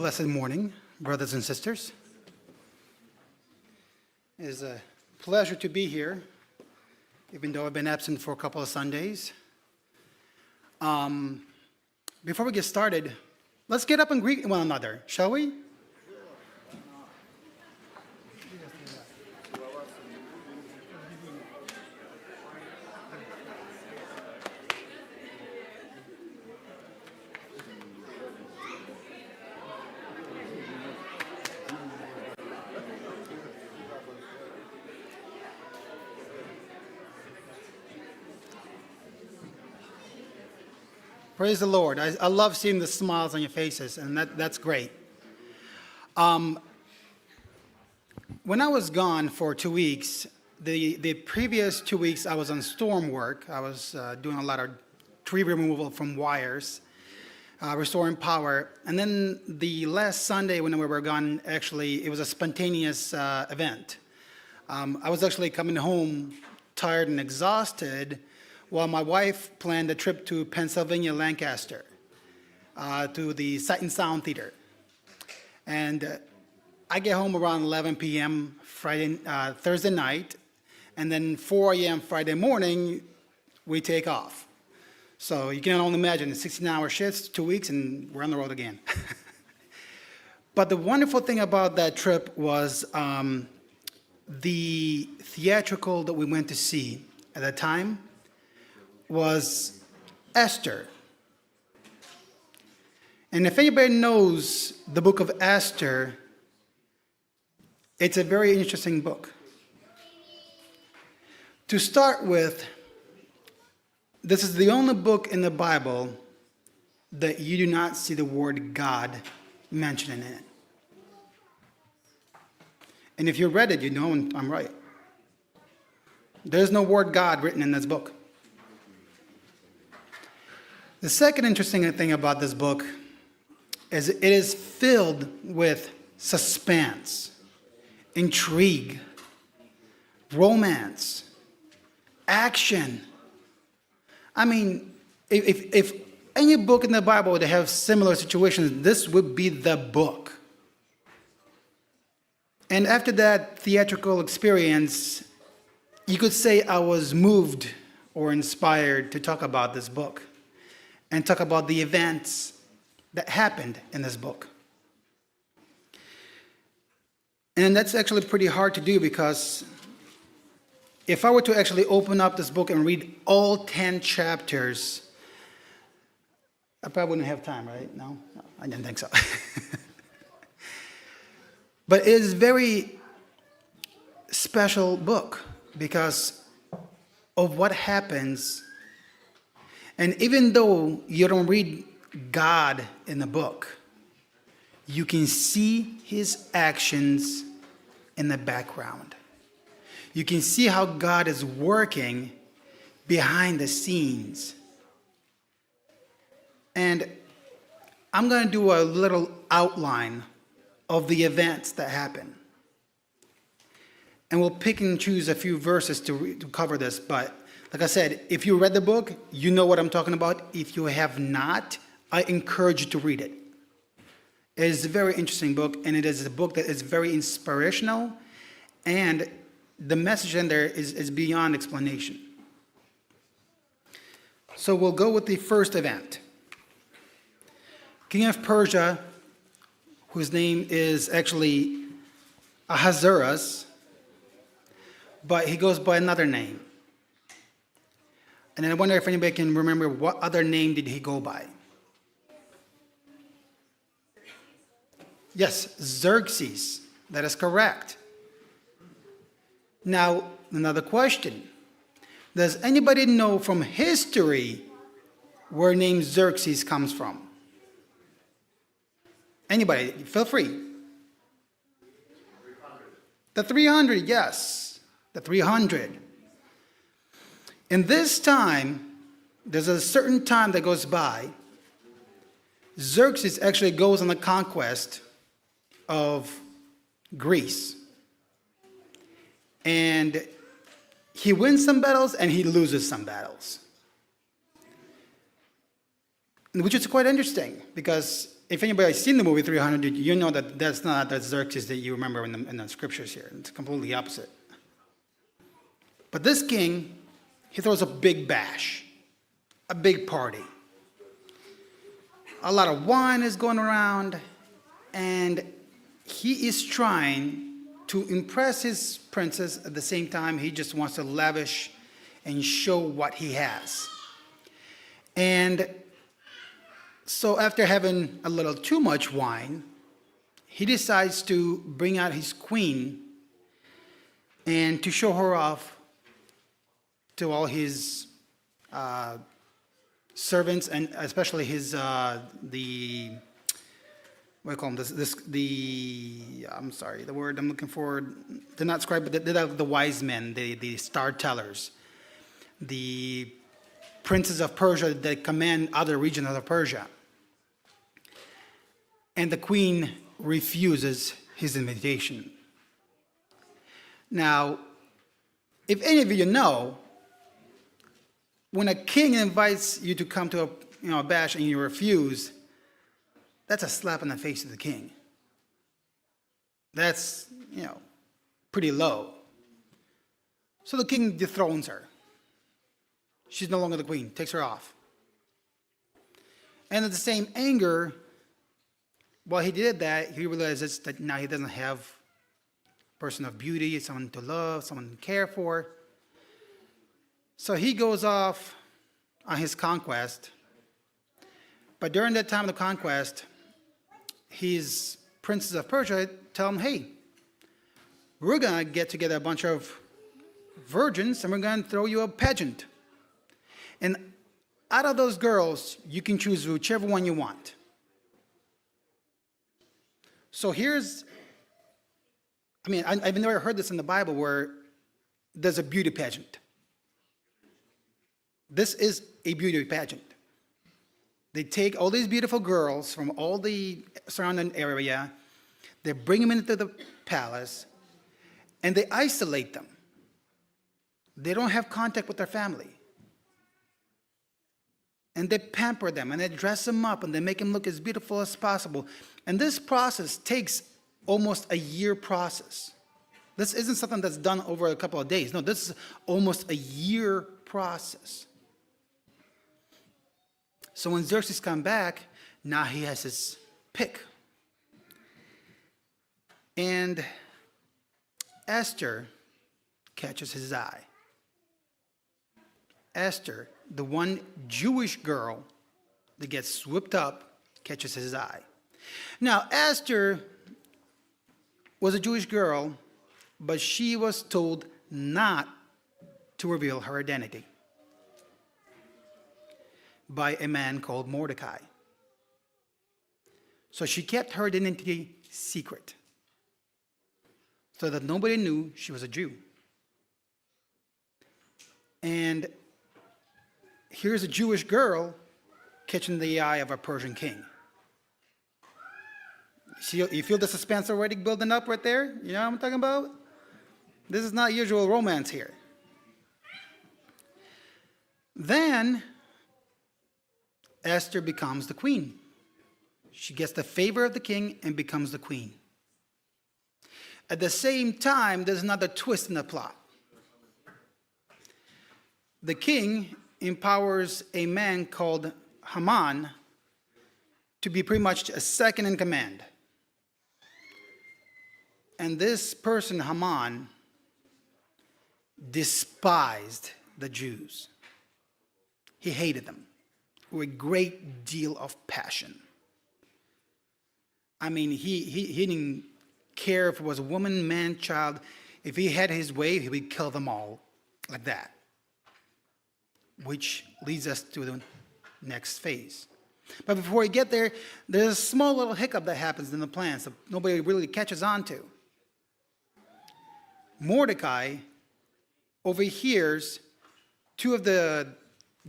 blessed morning, brothers and sisters. It is a pleasure to be here, even though I've been absent for a couple of Sundays. Before we get started, let's get up and greet one another, shall we? Praise the Lord. I love seeing the smiles on your faces, and that's great. When I was gone for 2 weeks, the previous 2 weeks I was on storm work. I was doing a lot of tree removal from wires, restoring power. And then the last Sunday when we were gone, actually, it was a spontaneous event. I was actually coming home tired and exhausted, while my wife planned a trip to Pennsylvania, Lancaster, to the Sight and Sound Theater. And I get home around 11 p.m. Thursday night, and then 4 a.m. Friday morning, we take off. So you can only imagine, 16-hour shifts, 2 weeks, and we're on the road again. But the wonderful thing about that trip was the theatrical that we went to see at the time was Esther. And if anybody knows the book of Esther, it's a very interesting book. To start with, this is the only book in the Bible that you do not see the word God mentioned in it. And if you read it, you know I'm right. There's no word God written in this book. The second interesting thing about this book is it is filled with suspense, intrigue, romance, action. I mean, if any book in the Bible would have similar situations, this would be the book. And after that theatrical experience, you could say I was moved or inspired to talk about this book and talk about the events that happened in this book. And that's actually pretty hard to do, because if I were to actually open up this book and read all 10 chapters, I probably wouldn't have time, right? No, I didn't think so. But it is a very special book because of what happens. And even though you don't read God in the book, you can see his actions in the background. You can see how God is working behind the scenes. And I'm going to do a little outline of the events that happen. And we'll pick and choose a few verses to cover this, but like I said, if you read the book, you know what I'm talking about. If you have not, I encourage you to read it. It is a very interesting book, and it is a book that is very inspirational, and the message in there is beyond explanation. So we'll go with the first event. King of Persia, whose name is actually Ahasuerus, but he goes by another name. And I wonder if anybody can remember what other name did he go by. Yes, Xerxes. That is correct. Now, another question. Does anybody know from history where name Xerxes comes from? Anybody? Feel free. The 300, yes. The 300. In this time, there's a certain time that goes by. Xerxes actually goes on the conquest of Greece. And he wins some battles and he loses some battles. Which is quite interesting because if anybody's seen the movie 300, you know that that's not the Xerxes that you remember in the scriptures here. It's completely opposite. But this king, he throws a big bash, a big party. A lot of wine is going around, and he is trying to impress his princess. At the same time, he just wants to lavish and show what he has. And so after having a little too much wine, he decides to bring out his queen and to show her off to all his servants, and especially his what do you call them? I'm sorry, the word I'm looking for. They're not scribes, but they're the wise men, the star tellers, the princes of Persia that command other regions of Persia. And the queen refuses his invitation. Now, if any of you know, when a king invites you to come to a bash and you refuse, that's a slap in the face of the king. That's, pretty low. So the king dethrones her. She's no longer the queen, takes her off. And in the same anger, while he did that, he realizes that now he doesn't have a person of beauty, someone to love, someone to care for. So he goes off on his conquest. But during that time of the conquest, his princes of Persia tell him, hey, we're going to get together a bunch of virgins and we're going to throw you a pageant. And out of those girls, you can choose whichever one you want. So I've never heard this in the Bible where there's a beauty pageant. This is a beauty pageant. They take all these beautiful girls from all the surrounding area, they bring them into the palace, and they isolate them. They don't have contact with their family. And they pamper them, and they dress them up, and they make them look as beautiful as possible. And this process takes almost a year process. This isn't something that's done over a couple of days. No, this is almost a year process. So when Xerxes comes back, now he has his pick. And Esther catches his eye. Esther, the one Jewish girl that gets swooped up, catches his eye. Now, Esther was a Jewish girl, but she was told not to reveal her identity by a man called Mordecai. So she kept her identity secret so that nobody knew she was a Jew. And here's a Jewish girl catching the eye of a Persian king. You feel the suspense already building up right there? You know what I'm talking about? This is not usual romance here. Then Esther becomes the queen. She gets the favor of the king and becomes the queen. At the same time, there's another twist in the plot. The king empowers a man called Haman to be pretty much a second in command. And this person, Haman, despised the Jews. He hated them with a great deal of passion. I mean, he didn't care if it was a woman, man, child. If he had his way, he would kill them all like that. Which leads us to the next phase. But before we get there, there's a small little hiccup that happens in the plan that nobody really catches on to. Mordecai overhears two of the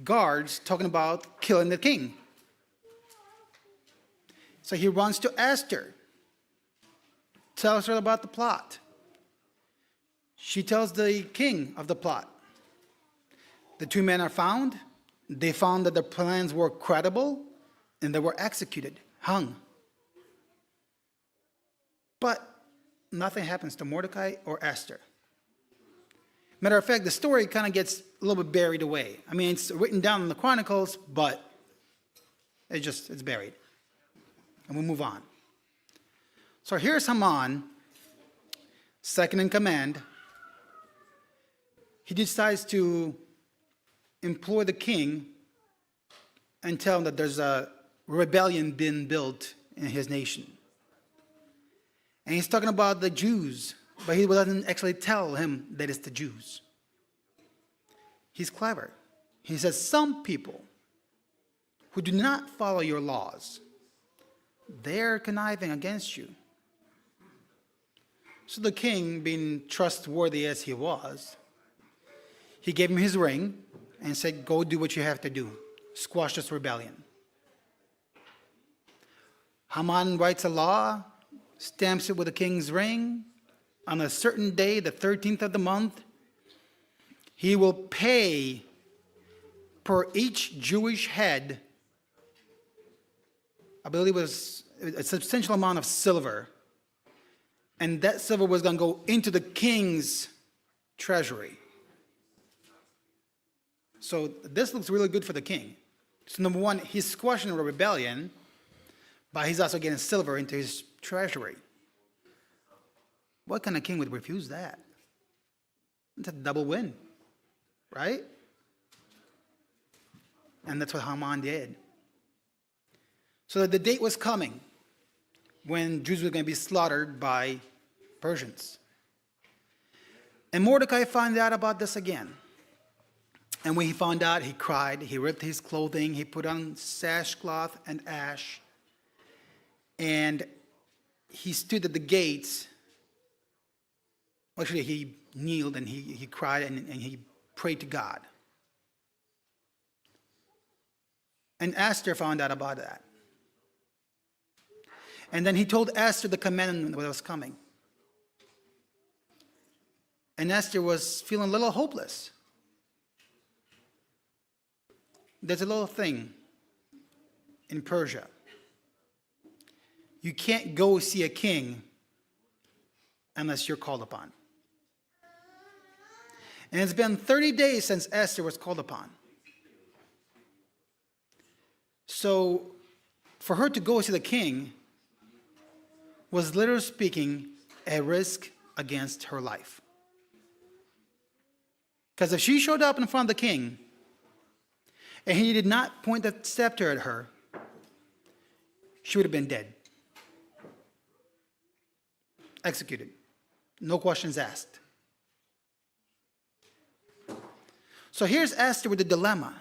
guards talking about killing the king. So he runs to Esther, tells her about the plot. She tells the king of the plot. The two men are found. They found that their plans were credible, and they were executed, hung But nothing happens to Mordecai or Esther. Matter of fact, the story kind of gets a little bit buried away. I mean, it's written down in the Chronicles, but it's buried. And we'll move on. So here's Haman, second in command. He decides to implore the king and tell him that there's a rebellion being built in his nation. And he's talking about the Jews, but he doesn't actually tell him that it's the Jews. He's clever. He says, some people who do not follow your laws, they're conniving against you. So the king, being trustworthy as he was, he gave him his ring and said, go do what you have to do. Squash this rebellion. Haman writes a law, stamps it with the king's ring. On a certain day, the 13th of the month, he will pay per each Jewish head, I believe it was a substantial amount of silver. And that silver was going to go into the king's treasury. So this looks really good for the king. So number one, he's squashing a rebellion, but he's also getting silver into his treasury. What kind of king would refuse that? It's a double win, right? And that's what Haman did. So the date was coming when Jews were going to be slaughtered by Persians. And Mordecai found out about this again. And when he found out, he cried, he ripped his clothing, he put on sackcloth and ash, and he stood at the gates. Actually, he kneeled and he cried and he prayed to God. And Esther found out about that. And then he told Esther the commandment that was coming. And Esther was feeling a little hopeless. There's a little thing in Persia. You can't go see a king unless you're called upon. And it's been 30 days since Esther was called upon. So for her to go see the king was literally speaking a risk against her life. Because if she showed up in front of the king and he did not point the scepter at her, she would have been dead. Executed. No questions asked. So here's Esther with the dilemma.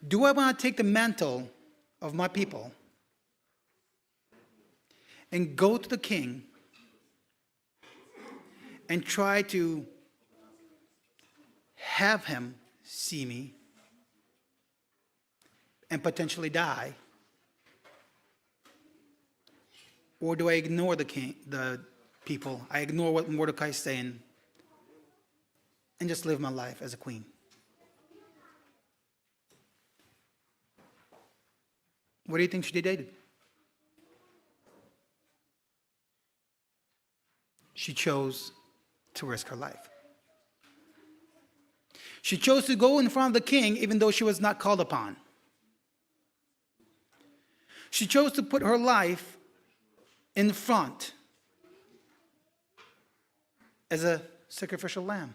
Do I want to take the mantle of my people and go to the king and try to have him see me and potentially die? Or do I ignore the people? I ignore what Mordecai is saying and just live my life as a queen. What do you think she did? She chose to risk her life. She chose to go in front of the king even though she was not called upon. She chose to put her life in front as a sacrificial lamb.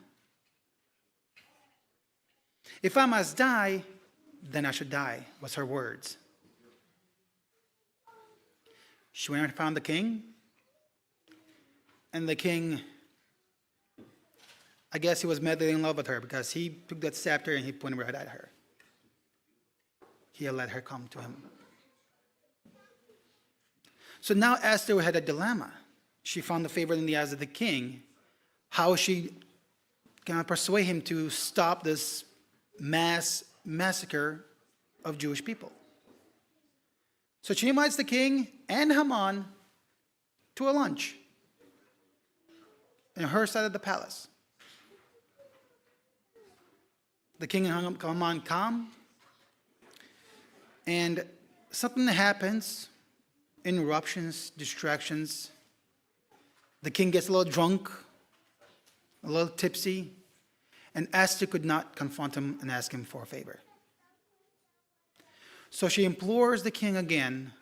If I must die, then I should die, was her words. She went and found the king, and the king, I guess he was madly in love with her because he took that scepter and he pointed right at her. He let her come to him. So now Esther had a dilemma. She found the favor in the eyes of the king. How she can persuade him to stop this mass massacre of Jewish people. So she invites the king and Haman to a lunch in her side of the palace. The king and Haman come, and something happens interruptions, distractions. The king gets a little drunk, a little tipsy, and Esther could not confront him and ask him for a favor. So she implores the king again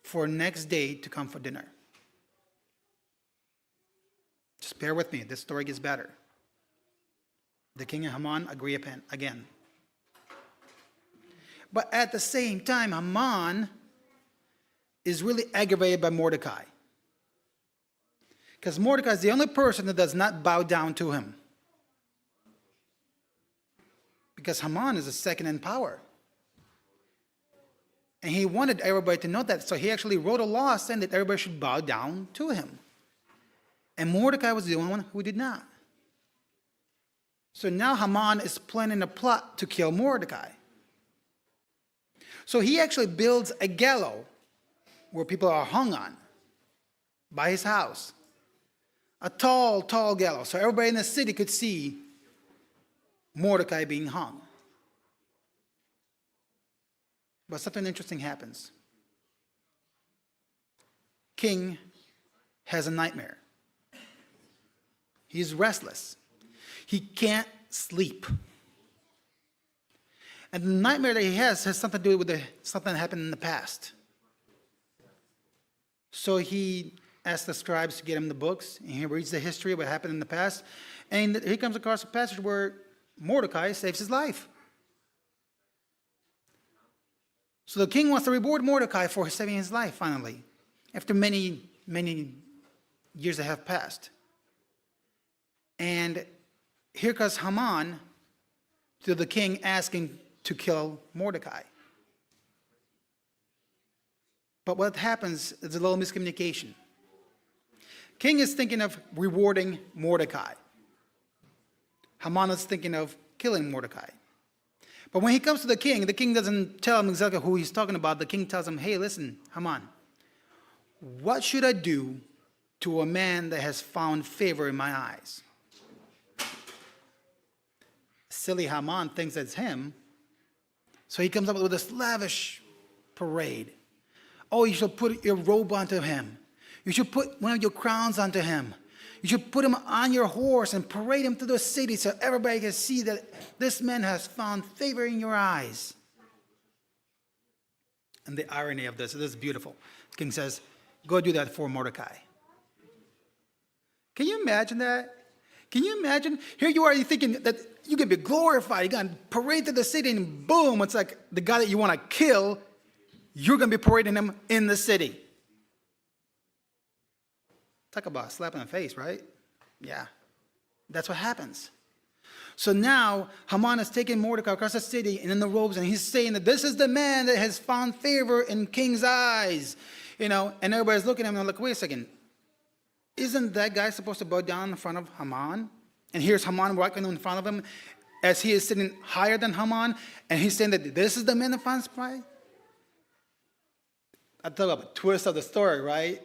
for next day to come for dinner. Just bear with me, this story gets better. The king and Haman agree again. But at the same time, Haman is really aggravated by Mordecai. Because Mordecai is the only person that does not bow down to him. Because Haman is the second in power. And he wanted everybody to know that. So he actually wrote a law saying that everybody should bow down to him. And Mordecai was the only one who did not. So now Haman is planning a plot to kill Mordecai. So he actually builds a gallows where people are hung on by his house. A tall, tall gallows. So everybody in the city could see Mordecai being hung. But something interesting happens. King has a nightmare. He's restless. He can't sleep. And the nightmare that he has something to do with something that happened in the past. So he asks the scribes to get him the books, and he reads the history of what happened in the past. And he comes across a passage where Mordecai saves his life. So the king wants to reward Mordecai for saving his life, finally, after many, many years that have passed. And here comes Haman to the king asking to kill Mordecai. But what happens is a little miscommunication. King is thinking of rewarding Mordecai. Haman is thinking of killing Mordecai. But when he comes to the king doesn't tell him exactly who he's talking about. The king tells him, hey, listen, Haman, what should I do to a man that has found favor in my eyes? Silly Haman thinks it's him. So he comes up with this lavish parade. Oh, you should put your robe onto him. You should put one of your crowns onto him. You should put him on your horse and parade him through the city so everybody can see that this man has found favor in your eyes. And the irony of this is beautiful. The king says, go do that for Mordecai. Can you imagine that? Can you imagine? Here you are, you're thinking that you can be glorified. You're going to parade through the city, and boom, it's like the guy that you want to kill, you're going to be parading him in the city. Talk about a slap in the face, right? Yeah, that's what happens. So now Haman is taking Mordecai across the city and in the robes, and he's saying that this is the man that has found favor in king's eyes. And everybody's looking at him and like, wait a second. Isn't that guy supposed to bow down in front of Haman? And here's Haman walking in front of him as he is sitting higher than Haman, and he's saying that this is the man that finds pride? I talk about a twist of the story, right?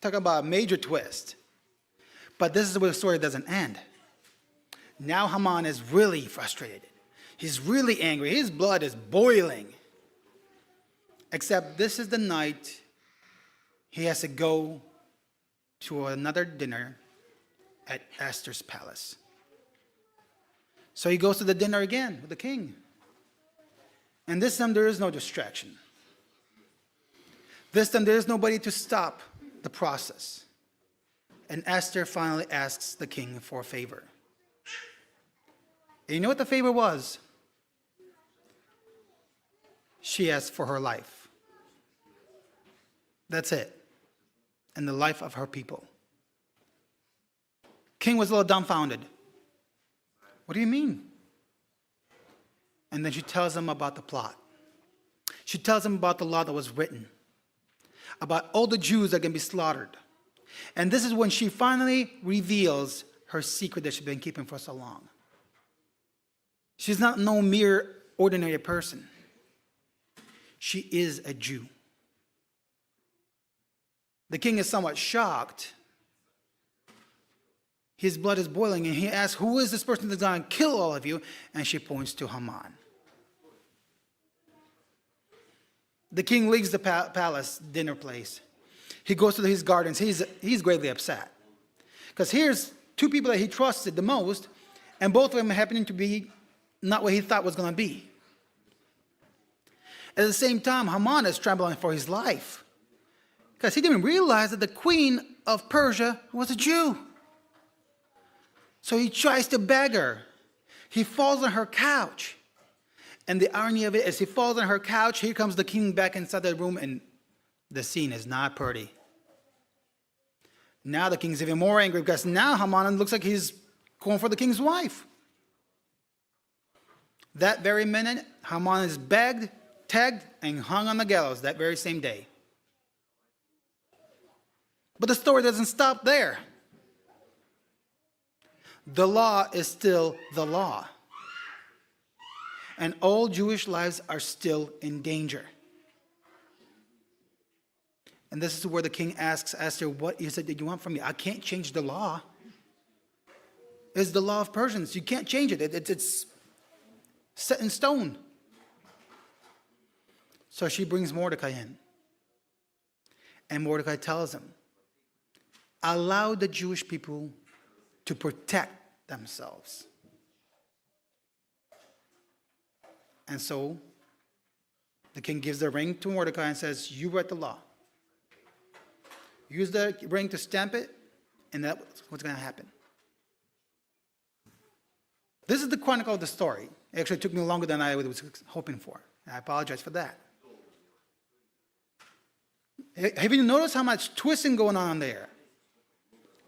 Talk about a major twist. But this is where the story doesn't end. Now Haman is really frustrated. He's really angry. His blood is boiling. Except this is the night he has to go to another dinner at Esther's palace. So he goes to the dinner again with the king. And this time there is no distraction. This time there is nobody to stop the process. And Esther finally asks the king for a favor. And you know what the favor was? She asked for her life. That's it. And the life of her people. King was a little dumbfounded. What do you mean? And then she tells him about the plot. She tells him about the law that was written, about all the Jews that can be slaughtered. And this is when she finally reveals her secret that she's been keeping for so long. She's not no mere ordinary person. She is a Jew. The king is somewhat shocked. His blood is boiling, and he asks, who is this person that's going to kill all of you? And she points to Haman. The king leaves the palace dinner place. He goes to his gardens. He's greatly upset. Because here's two people that he trusted the most, and both of them happening to be not what he thought was going to be. At the same time, Haman is trembling for his life. Because he didn't realize that the queen of Persia was a Jew. So he tries to beg her. He falls on her couch. And the irony of it is he falls on her couch. Here comes the king back inside the room, and the scene is not pretty. Now the king's even more angry because now Haman looks like he's going for the king's wife. That very minute, Haman is begged, tagged, and hung on the gallows that very same day. But the story doesn't stop there. The law is still the law. And all Jewish lives are still in danger. And this is where the king asks Esther, what is it that you want from me? I can't change the law. It's the law of Persians. You can't change it. It's set in stone. So she brings Mordecai in. And Mordecai tells him, allow the Jewish people to protect themselves. And so the king gives the ring to Mordecai and says, you write the law. Use the ring to stamp it, and that's what's going to happen. This is the chronicle of the story. It actually took me longer than I was hoping for. I apologize for that. Have you noticed how much twisting going on there?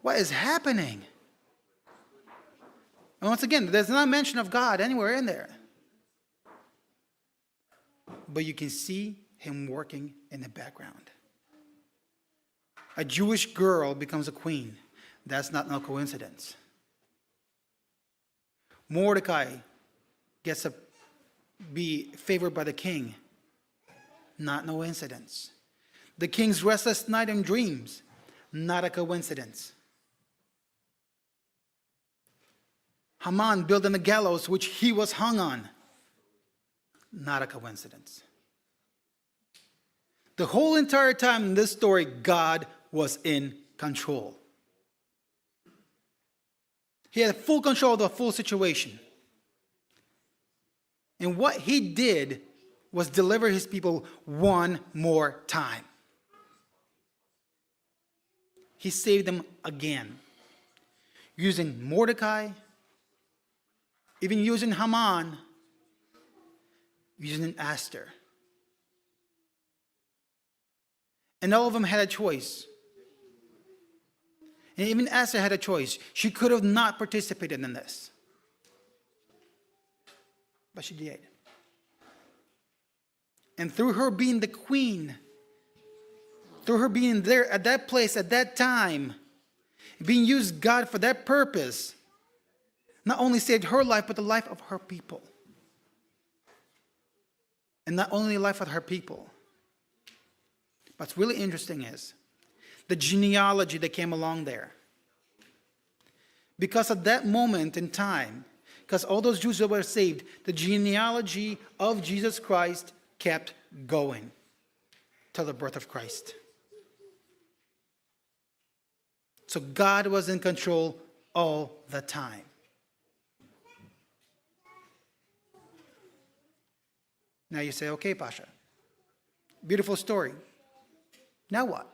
What is happening? And once again, there's not a mention of God anywhere in there. But you can see him working in the background. A Jewish girl becomes a queen. That's not no coincidence. Mordecai gets to be favored by the king. Not no incidence. The king's restless night and dreams. Not a coincidence. Haman building the gallows which he was hung on. Not a coincidence. The whole entire time in this story, God was in control. He had full control of the full situation. And what he did was deliver his people one more time. He saved them again. Using Mordecai, even using Haman, using Esther. And all of them had a choice. And even Esther had a choice. She could have not participated in this. But she did. And through her being the queen, through her being there at that place, at that time, being used God for that purpose, not only saved her life, but the life of her people. And not only the life of her people. What's really interesting is the genealogy that came along there. Because at that moment in time, because all those Jews that were saved, the genealogy of Jesus Christ kept going till the birth of Christ. So God was in control all the time. Now you say, okay, Pasha, beautiful story. Now what?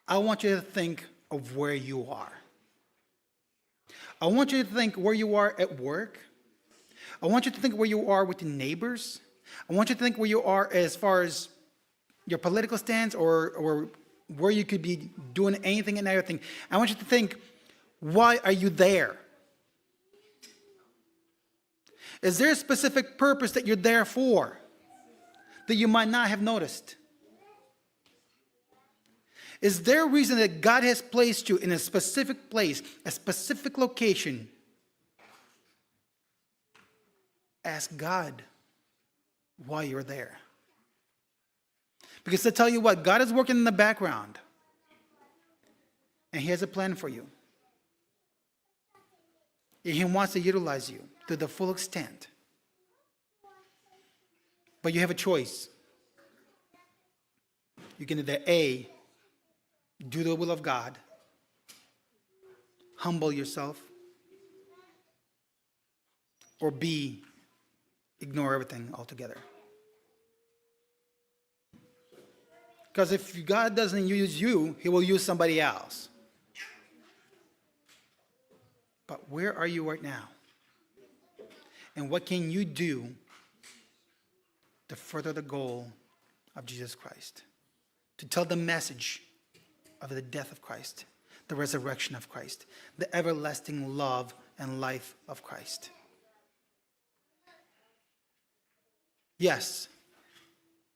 I want you to think of where you are. I want you to think where you are at work. I want you to think where you are with your neighbors. I want you to think where you are as far as your political stance or where you could be doing anything and everything. I want you to think, why are you there? Is there a specific purpose that you're there for that you might not have noticed? Is there a reason that God has placed you in a specific place, a specific location? Ask God why you're there. Because to tell you what, God is working in the background. And He has a plan for you. And He wants to utilize you to the full extent. But you have a choice. You can either A, do the will of God, humble yourself, or B, ignore everything altogether. Because if God doesn't use you, he will use somebody else. But where are you right now? And what can you do to further the goal of Jesus Christ? To tell the message of the death of Christ, the resurrection of Christ, the everlasting love and life of Christ. Yes,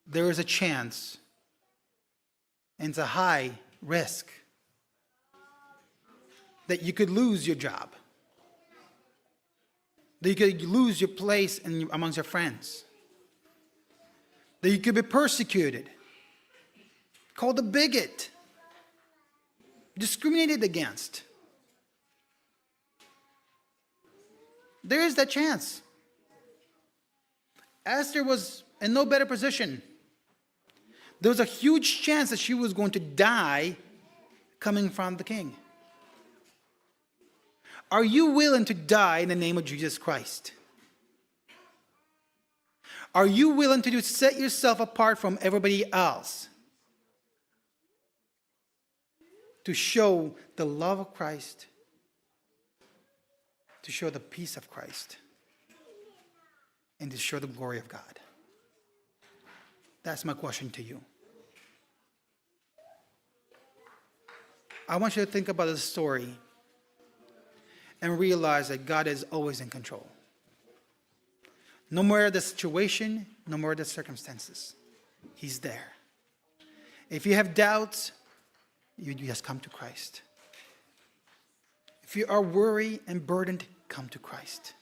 there is a chance, and it's a high risk, that you could lose your job, that you could lose your place amongst your friends, that you could be persecuted, called a bigot, discriminated against. There is that chance. Esther was in no better position. There was a huge chance that she was going to die coming from the king. Are you willing to die in the name of Jesus Christ? Are you willing to set yourself apart from everybody else to show the love of Christ, to show the peace of Christ, and to show the glory of God? That's my question to you. I want you to think about this story and realize that God is always in control. No matter the situation, no matter the circumstances, he's there. If you have doubts, you just come to Christ. If you are worried and burdened, come to Christ.